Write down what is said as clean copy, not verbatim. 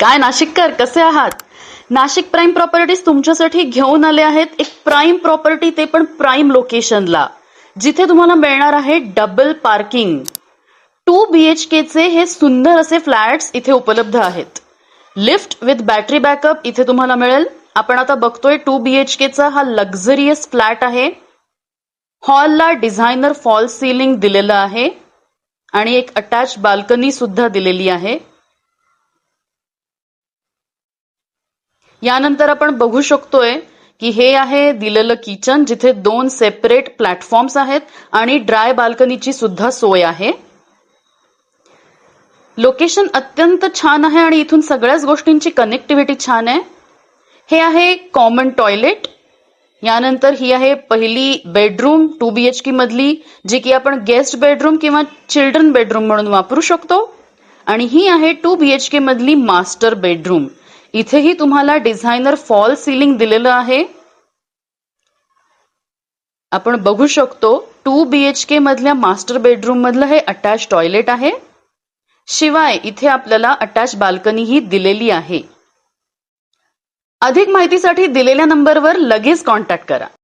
काय नाशिककर, कसे आहात? नाशिक प्राईम प्रॉपर्टीज तुमच्यासाठी घेऊन आले आहेत एक प्राईम प्रॉपर्टी, ते पण प्राईम लोकेशनला, जिथे तुम्हाला मिळणार आहे डबल पार्किंग. 2 BHK चे हे सुंदर असे फ्लॅट्स इथे उपलब्ध आहेत. लिफ्ट विथ बॅटरी बॅकअप इथे तुम्हाला मिळेल. आपण आता बघतोय 2 BHK चा हा लक्झरियस फ्लॅट आहे. हॉलला डिझायनर फॉल सिलिंग दिलेलं आहे आणि एक अटॅच बाल्कनी सुद्धा दिलेली आहे. यानंतर आपण बघू शकतोय की हे आहे दिलेलं किचन, जिथे 2 सेपरेट प्लॅटफॉर्म्स आहेत आणि ड्राय बाल्कनीची सुद्धा सोय आहे. लोकेशन अत्यंत छान आहे आणि इथून सगळ्याच गोष्टींची कनेक्टिव्हिटी छान आहे. हे आहे कॉमन टॉयलेट. यानंतर ही आहे पहिली बेडरूम 2 BHK मधली, जी की आपण गेस्ट बेडरूम किंवा चिल्ड्रन बेडरूम म्हणून वापरू शकतो. आणि ही आहे 2 BHK मधली मास्टर बेडरूम. इथेही तुम्हाला डिझायनर फॉल सिलिंग दिलेलं आहे. आपण बघू शकतो 2 BHK मधल्या मास्टर बेडरूम मधलं हे अटॅच टॉयलेट आहे. शिवाय इथे आपल्याला अटॅच बाल्कनी ही दिलेली आहे. अधिक माहितीसाठी दिलेल्या नंबरवर लगेच कॉन्टॅक्ट करा.